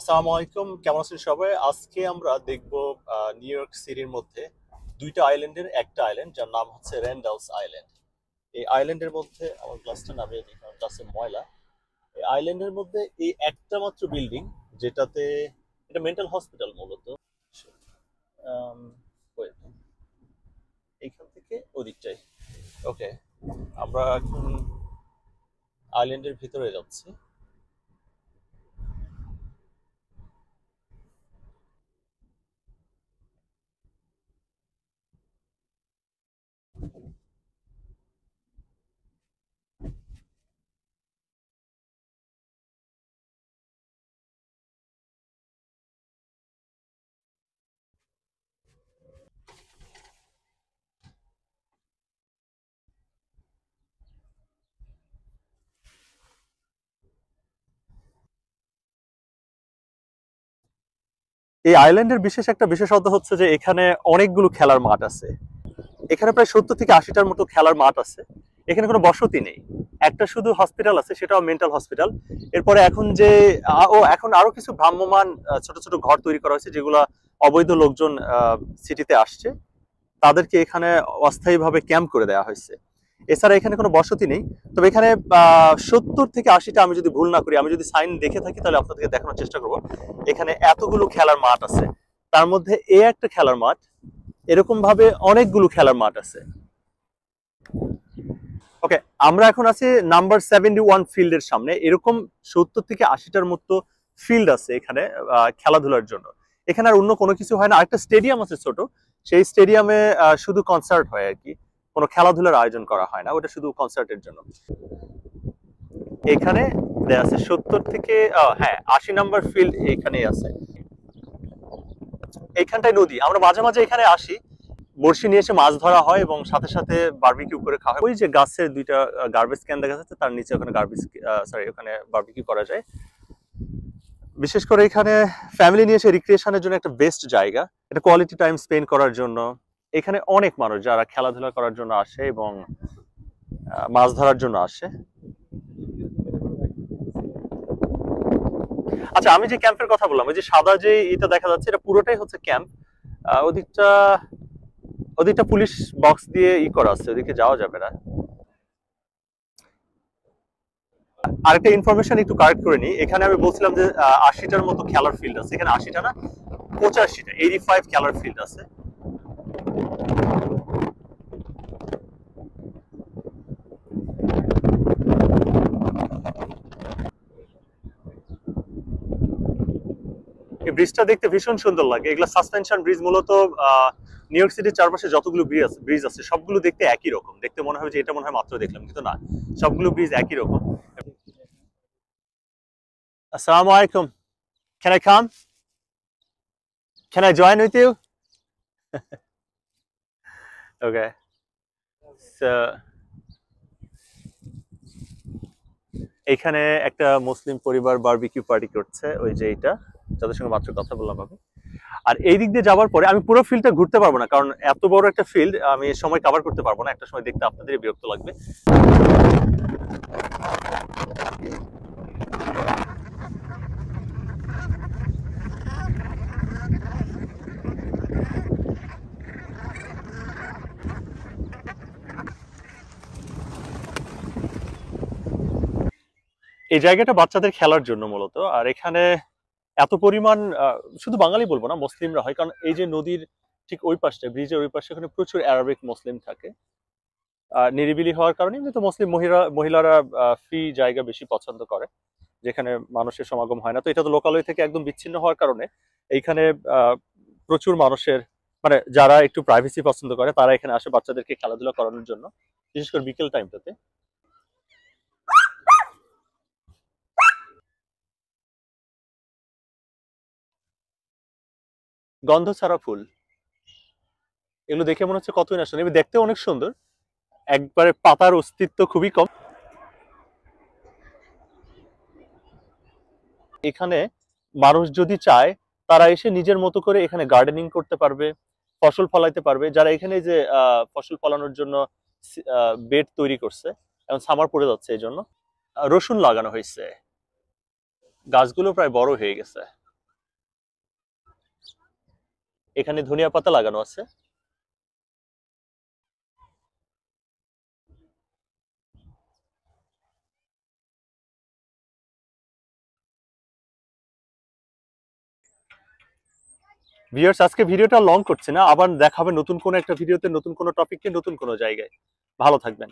আসসালামু আলাইকুম, কেমন আছেন সবাই? আজকে আমরা দেখব নিউ ইয়র্ক সিটির মধ্যে দুইটা আইল্যান্ডের একটা আইল্যান্ড যার নাম হচ্ছে র্যান্ডালস আইল্যান্ড। এই আইল্যান্ডের মধ্যে আমার গ্লাসটা নামিয়ে দিই কারণ গ্লাসে ময়লা। এই আইল্যান্ডের মধ্যে এই একটা মাত্র বিল্ডিং যেটাতে এটা মেন্টাল হসপিটাল মূলত। আম, wait, এইখান থেকে ওদিকটাই। ওকে, আমরা এখন আইল্যান্ডের ভিতরে যাচ্ছি। এই আইল্যান্ডের বিশেষ একটা বিশেষত্ব হচ্ছে যে এখানে অনেকগুলো খেলার মাঠ আছে। এখানে প্রায় 70 থেকে 80টার মতো খেলার মাঠ আছে। এখানে কোনো বসতি নেই, একটা শুধু হসপিটাল আছে, সেটাও মেন্টাল হসপিটাল। এরপরে এখন যে এখন আরো কিছু ভ্রাম্যমান ছোট ছোট ঘর তৈরি করা হয়েছে, যেগুলা অবৈধ লোকজন সিটিতে আসছে, তাদেরকে এখানে অস্থায়ীভাবে ক্যাম্প করে দেওয়া হয়েছে। এছাড়া এখানে কোনো বসতি নেই। তবে এখানে 70 থেকে 80টা, আমি যদি ভুল না করি, আমি যদি সাইন দেখে থাকি তাহলে আপনাদেরকে দেখানোর চেষ্টা করব। এখানে এতগুলো খেলার মাঠ আছে, তার মধ্যে একটা খেলার মাঠ, এরকম ভাবে অনেকগুলো খেলার মাঠ আছে। ওকে, আমরা এখন আছি নাম্বার 71 ফিল্ডের সামনে। এরকম 70 থেকে 80টার মতো ফিল্ড আছে এখানে খেলাধুলার জন্য। এখানে আর অন্য কোনো কিছু হয় না। আরেকটা স্টেডিয়াম আছে ছোট, সেই স্টেডিয়ামে শুধু কনসার্ট হয় আর কি, কোনো খেলাধুলার আয়োজন করা হয় না, ওটা শুধু কনসার্টের জন্য। এখানে দেয়া আছে 70 থেকে হ্যাঁ 80 নাম্বার ফিল্ড এখানেই আছে। এইখানটায় নদী, আমরা মাঝে মাঝে এখানে আসি, বড়শি নিয়ে এসে মাছ ধরা হয় এবং সাথে সাথে বারবিকিউ করে খাওয়া হয়। ওই যে গাছের দুইটা গার্বেজ ক্যান দেখা যাচ্ছে, তার নিচে ওখানে ওখানে বারবিকিউ করা যায়। বিশেষ করে এখানে ফ্যামিলি নিয়ে এসে রিক্রিয়েশনের জন্য একটা বেস্ট জায়গা, এটা কোয়ালিটি টাইম স্পেন্ড করার জন্য। এখানে অনেক মানুষ যারা খেলাধুলা করার জন্য আসে এবং মাছ ধরার জন্য আসে। আচ্ছা, আমি যে ক্যাম্পের কথা বললাম, ওই যে সাদা যে এটা দেখা যাচ্ছে, এটা পুরোটাই হচ্ছে ক্যাম্প। ওদিকটা ওদিকটা পুলিশ বক্স দিয়ে করা আছে, ওদিকে যাওয়া যাবে না। আরেকটা ইনফরমেশন একটু কারেক্ট করে নিই, এখানে আমি বলছিলাম যে 80টার মতো খেলার ফিল্ড আছে, এখানে 80টা না, 85টা, 85 খেলার ফিল্ড আছে। এই ব্রিজটা দেখতে ভীষণ সুন্দর লাগে। এগুলা সাসপেনশন ব্রিজ মূলত। নিউ ইয়র্ক সিটির চারপাশে যতগুলো ব্রিজ আছে সবগুলো দেখতে একই রকম, দেখতে মনে হয় যে এটা মনে হয় মাত্র দেখলাম, কিন্তু না, সবগুলো ব্রিজ একই রকম। আসসালামু আলাইকুম, can I come, can I join with you? Okay, so এখানে একটা মুসলিম পরিবার বারবিকিউ পার্টি করছে, ওই যে এটা যাদের সঙ্গে মাত্র কথা বললাম আমি। আর এই দিক দিয়ে যাওয়ার পরে আমি পুরো ফিল্ডটা ঘুরতে পারবো না, কারণ এত বড় একটা ফিল্ড আমি সময় কভার করতে পারবো না, একটা সময় দেখতে আপনাদের বিরক্ত লাগবে। এই জায়গাটা বাচ্চাদের খেলার জন্য মূলত। আর এখানে এত পরিমাণ শুধু বাঙালি বলবো না, মুসলিমরা হয়, কারণ এই যে নদীর ঠিক ওই পাশটা, ব্রিজের ওই পাশে, ওখানে প্রচুর অ্যারাবিক মুসলিম থাকে। আর নিরিবিলি হওয়ার কারণে এমনি তো মুসলিম মহিলারা ফ্রি জায়গা বেশি পছন্দ করে, যেখানে মানুষের সমাগম হয় না। তো এটা তো লোকালয় থেকে একদম বিচ্ছিন্ন হওয়ার কারণে এইখানে প্রচুর মানুষের, মানে যারা একটু প্রাইভেসি পছন্দ করে, তারা এখানে আসে বাচ্চাদেরকে খেলাধুলা করানোর জন্য, বিশেষ করে বিকেল টাইমটাতে। গন্ধ ছাড়া ফুল, এগুলো দেখে মনে হচ্ছে কতই না সুন্দর, এমনি দেখতে অনেক সুন্দর, একবারে পাতার অস্তিত্ব খুবই কম। এখানে মানুষ যদি চায়, তারা এসে নিজের মতো করে এখানে গার্ডেনিং করতে পারবে, ফসল ফলাইতে পারবে। যারা এখানে যে ফসল ফলানোর জন্য বেড তৈরি করছে, এখন সামার পড়ে যাচ্ছে এই জন্য রসুন লাগানো হয়েছে, গাছগুলো প্রায় বড় হয়ে গেছে। এখানে ধনিয়া পাতা লাগানো আছে। ভিউয়ার্স, আজকে ভিডিওটা লং করছে না, আবার দেখা হবে নতুন কোনো একটা ভিডিওতে, নতুন কোনো টপিকে, নতুন কোনো জায়গায়। ভালো থাকবেন।